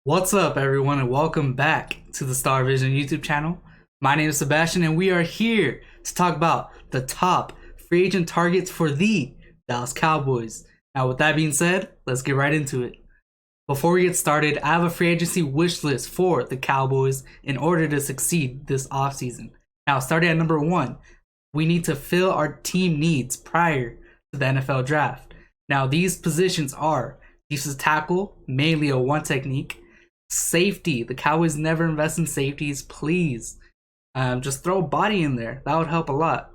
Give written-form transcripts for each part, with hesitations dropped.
What's up, everyone, and welcome back to the Star Vision YouTube channel. My name is Sebastian, and we are here to talk about the top free agent targets for the Dallas Cowboys. Now, with that being said, let's get right into it. Before we get started, I have a free agency wish list for the Cowboys in order to succeed this offseason. Now, starting at number 1, we need to fill our team needs prior to the NFL draft. Now, these positions are defensive tackle, mainly a one technique. Safety, the Cowboys never invest in safeties. Please, just throw a body in there. That would help a lot.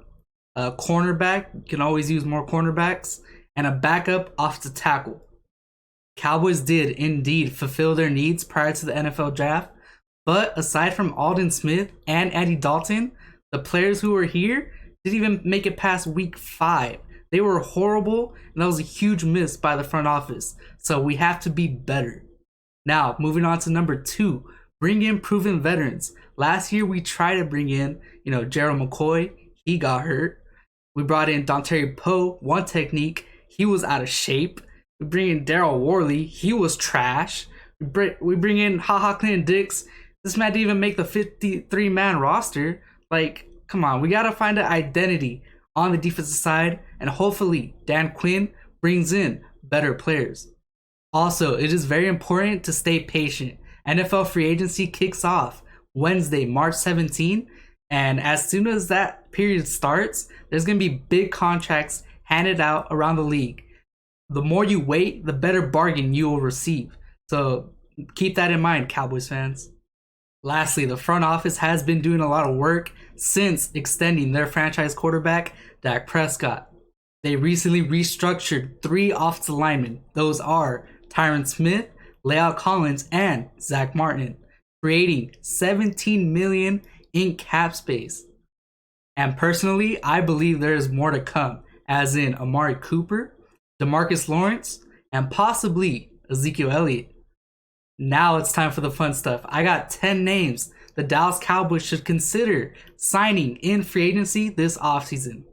Cornerback, you can always use more cornerbacks, and a backup off the tackle. Cowboys did indeed fulfill their needs prior to the NFL draft, but aside from Aldon Smith and Andy Dalton, the players who were here didn't even make it past week 5. They were horrible, and that was a huge miss by the front office. So we have to be better. Now, moving on to number 2, bring in proven veterans. Last year, we tried to bring in, Gerald McCoy. He got hurt. We brought in Dontari Poe, one technique. He was out of shape. We bring in Daryl Worley. He was trash. We bring in Clinton Dix. This man didn't even make the 53-man roster. Like, come on. We got to find an identity on the defensive side, and hopefully Dan Quinn brings in better players. Also, it is very important to stay patient. NFL free agency kicks off Wednesday, March 17, and as soon as that period starts, there's going to be big contracts handed out around the league. The more you wait, the better bargain you will receive. So keep that in mind, Cowboys fans. Lastly, the front office has been doing a lot of work since extending their franchise quarterback, Dak Prescott. They recently restructured 3 offensive linemen. Those are Tyron Smith, La'el Collins, and Zach Martin, creating $17 million in cap space. And personally, I believe there is more to come, as in Amari Cooper, DeMarcus Lawrence, and possibly Ezekiel Elliott. Now it's time for the fun stuff. I got 10 names the Dallas Cowboys should consider signing in free agency this offseason.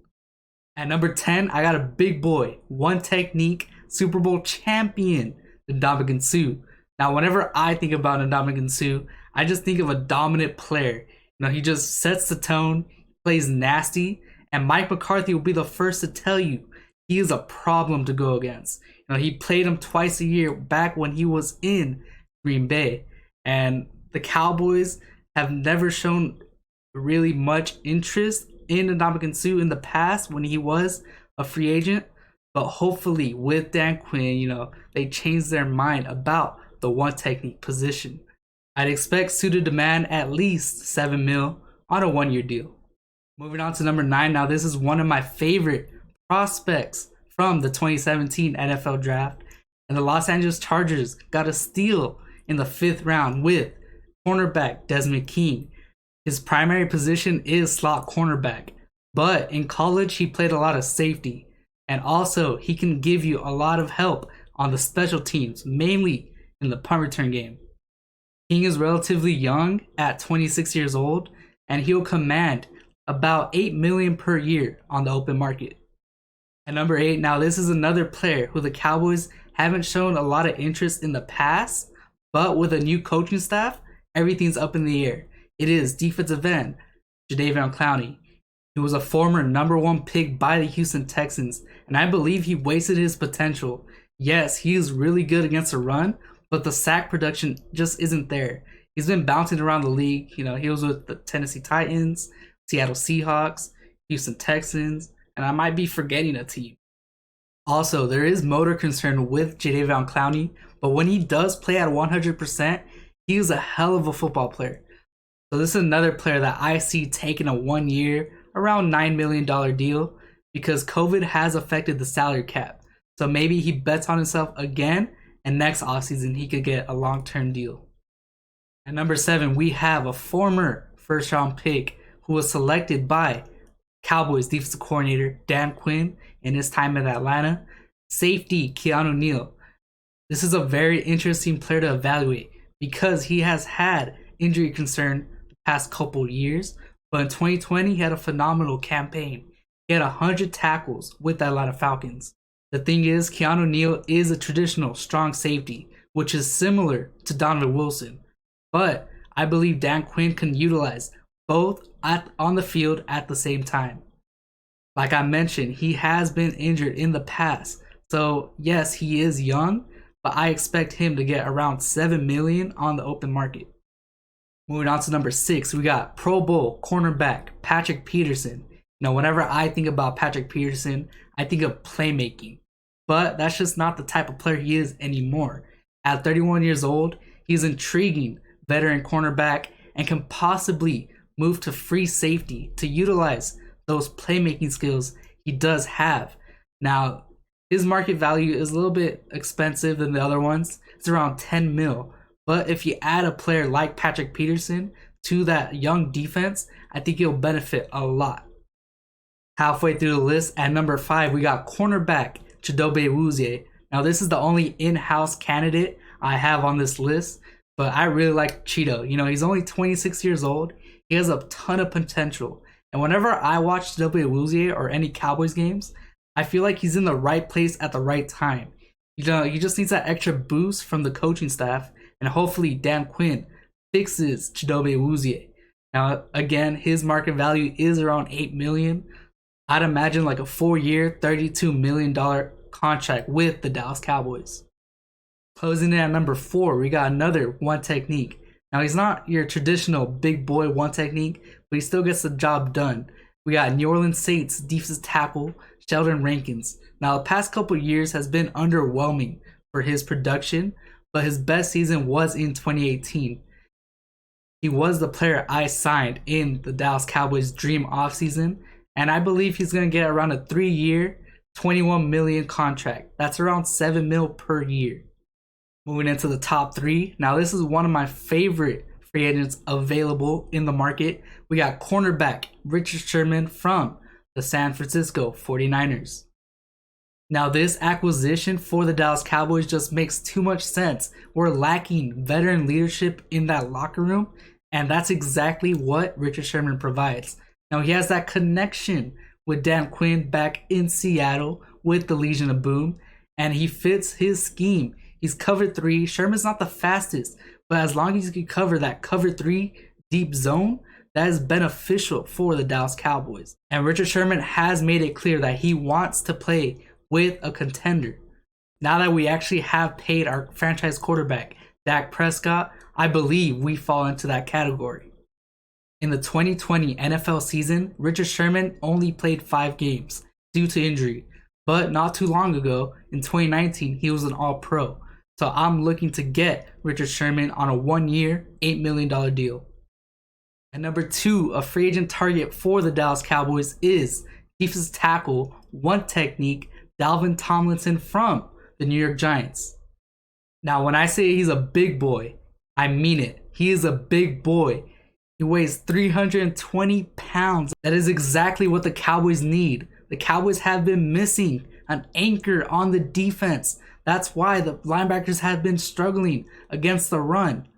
At number 10, I got a big boy, one technique, Super Bowl champion, Ndamukong Suh. Now, whenever I think about Ndamukong Suh, I just think of a dominant player. He just sets the tone, plays nasty, and Mike McCarthy will be the first to tell you he is a problem to go against. He played him twice a year back when he was in Green Bay, and the Cowboys have never shown really much interest in Ndamukong Suh in the past when he was a free agent. But hopefully with Dan Quinn, they changed their mind about the one technique position. I'd expect Suh to demand at least $7 million on a 1-year deal. Moving on to number 9. Now, this is one of my favorite prospects from the 2017 NFL draft. And the Los Angeles Chargers got a steal in the 5th round with cornerback Desmond Keane. His primary position is slot cornerback, but in college he played a lot of safety. And also, he can give you a lot of help on the special teams, mainly in the punt return game. King is relatively young at 26 years old, and he'll command about $8 million per year on the open market. At number 8, now this is another player who the Cowboys haven't shown a lot of interest in the past, but with a new coaching staff, everything's up in the air. It is defensive end, Genevan Clowney. He was a former number 1 pick by the Houston Texans, and I believe he wasted his potential. Yes, he is really good against the run, but the sack production just isn't there. He's been bouncing around the league. He was with the Tennessee Titans, Seattle Seahawks, Houston Texans, and I might be forgetting a team. Also, there is motor concern with Jadeveon Clowney, but when he does play at 100%, he is a hell of a football player. So this is another player that I see taking a 1-year, around $9 million deal, because COVID has affected the salary cap. So maybe he bets on himself again, and next offseason he could get a long-term deal. At number 7, we have a former first-round pick who was selected by Cowboys defensive coordinator Dan Quinn in his time in Atlanta, safety Keanu Neil. This is a very interesting player to evaluate because he has had injury concern the past couple years, but in 2020 he had a phenomenal campaign. He had 100 tackles with the Atlanta Falcons. The thing is, Keanu Neil is a traditional strong safety, which is similar to Donovan Wilson. But I believe Dan Quinn can utilize both on the field at the same time. Like I mentioned, he has been injured in the past. So yes, he is young, but I expect him to get around $7 million on the open market. Moving on to number 6, we got Pro Bowl cornerback Patrick Peterson. Now, whenever I think about Patrick Peterson, I think of playmaking. But that's just not the type of player he is anymore. At 31 years old, he's intriguing veteran cornerback and can possibly move to free safety to utilize those playmaking skills he does have. Now, his market value is a little bit expensive than the other ones. It's around 10 mil. But if you add a player like Patrick Peterson to that young defense, I think he'll benefit a lot. Halfway through the list, at number 5, we got cornerback Chidobe Wuzier. Now, this is the only in-house candidate I have on this list, but I really like Chido. He's only 26 years old. He has a ton of potential. And whenever I watch Chidobe Wuzier or any Cowboys games, I feel like he's in the right place at the right time. He just needs that extra boost from the coaching staff, and hopefully Dan Quinn fixes Chidobe Wuzier. Now, again, his market value is around $8 million. I'd imagine like a 4-year, $32 million contract with the Dallas Cowboys. Closing in at number 4, we got another one technique. Now, he's not your traditional big boy one technique, but he still gets the job done. We got New Orleans Saints defensive tackle Sheldon Rankins. Now, the past couple years has been underwhelming for his production, but his best season was in 2018. He was the player I signed in the Dallas Cowboys' dream offseason, and I believe he's going to get around a 3-year, $21 million contract. That's around $7 mil per year. Moving into the top 3. Now, this is one of my favorite free agents available in the market. We got cornerback Richard Sherman from the San Francisco 49ers. Now, this acquisition for the Dallas Cowboys just makes too much sense. We're lacking veteran leadership in that locker room, and that's exactly what Richard Sherman provides. Now, he has that connection with Dan Quinn back in Seattle with the Legion of Boom, and he fits his scheme. He's cover 3. Sherman's not the fastest, but as long as he can cover that cover 3 deep zone, that is beneficial for the Dallas Cowboys. And Richard Sherman has made it clear that he wants to play with a contender. Now that we actually have paid our franchise quarterback, Dak Prescott, I believe we fall into that category. In the 2020 NFL season, Richard Sherman only played 5 games due to injury. But not too long ago, in 2019, he was an All-Pro. So I'm looking to get Richard Sherman on a 1-year, $8 million deal. And number 2, a free agent target for the Dallas Cowboys is defensive tackle, one technique, Dalvin Tomlinson from the New York Giants. Now, when I say he's a big boy, I mean it. He is a big boy. He weighs 320 pounds. That is exactly what the Cowboys need. The Cowboys have been missing an anchor on the defense. That's why the linebackers have been struggling against the run.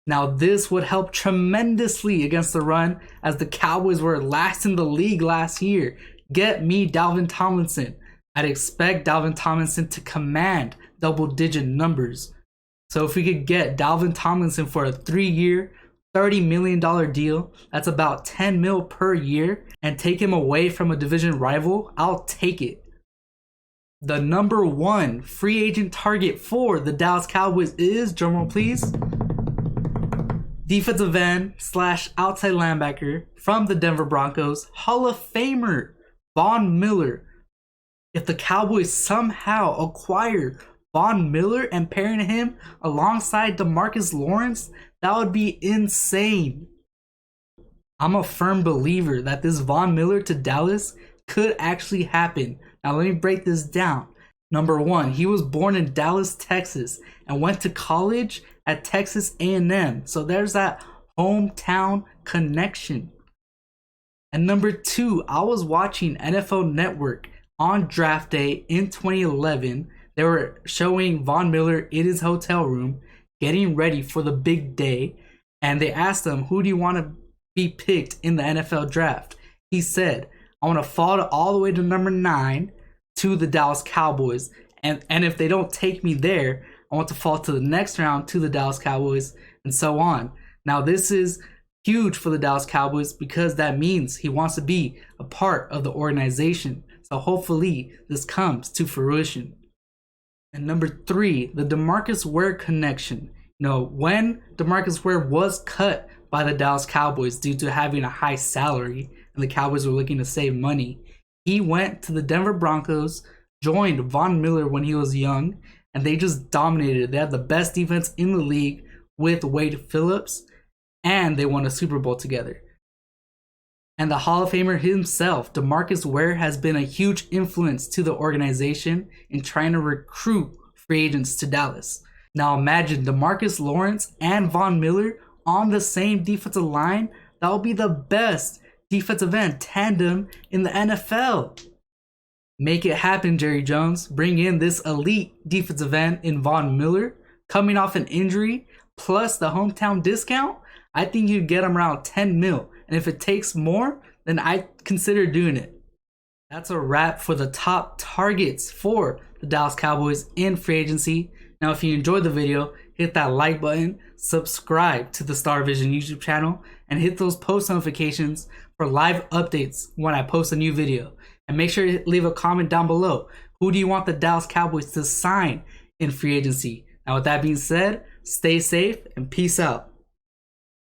Now, this would help tremendously against the run, as the Cowboys were last in the league last year. Get me Dalvin Tomlinson. I'd expect Dalvin Tomlinson to command double-digit numbers. So if we could get Dalvin Tomlinson for a 3-year, $30 million deal, that's about 10 mil per year, and take him away from a division rival, I'll take it. The number 1 free agent target for the Dallas Cowboys is, drumroll please, defensive end / outside linebacker from the Denver Broncos, Hall of Famer Von Miller. If the Cowboys somehow acquire Von Miller and pairing him alongside DeMarcus Lawrence, that would be insane. I'm a firm believer that this Von Miller to Dallas could actually happen. Now let me break this down. Number 1, he was born in Dallas, Texas, and went to college at Texas A&M. So there's that hometown connection. And number 2, I was watching NFL Network on draft day in 2011. They were showing Von Miller in his hotel room getting ready for the big day, and they asked him, who do you want to be picked in the NFL draft? He said, I want to fall all the way to number 9 to the Dallas Cowboys, and if they don't take me there, I want to fall to the next round to the Dallas Cowboys, and so on. Now, this is huge for the Dallas Cowboys because that means he wants to be a part of the organization. So hopefully this comes to fruition. And number 3, the DeMarcus Ware connection. When DeMarcus Ware was cut by the Dallas Cowboys due to having a high salary and the Cowboys were looking to save money, he went to the Denver Broncos, joined Von Miller when he was young, and they just dominated. They had the best defense in the league with Wade Phillips, and they won a Super Bowl together. And the Hall of Famer himself, DeMarcus Ware, has been a huge influence to the organization in trying to recruit free agents to Dallas. Now imagine DeMarcus Lawrence and Von Miller on the same defensive line. That will be the best defensive end tandem in the NFL. Make it happen, Jerry Jones. Bring in this elite defensive end in Von Miller, coming off an injury, plus the hometown discount. I think you'd get him around 10 mil. And if it takes more, then I consider doing it. That's a wrap for the top targets for the Dallas Cowboys in free agency. Now, if you enjoyed the video, hit that like button, subscribe to the Star Vision YouTube channel, and hit those post notifications for live updates when I post a new video. And make sure to leave a comment down below. Who do you want the Dallas Cowboys to sign in free agency? Now, with that being said, stay safe and peace out.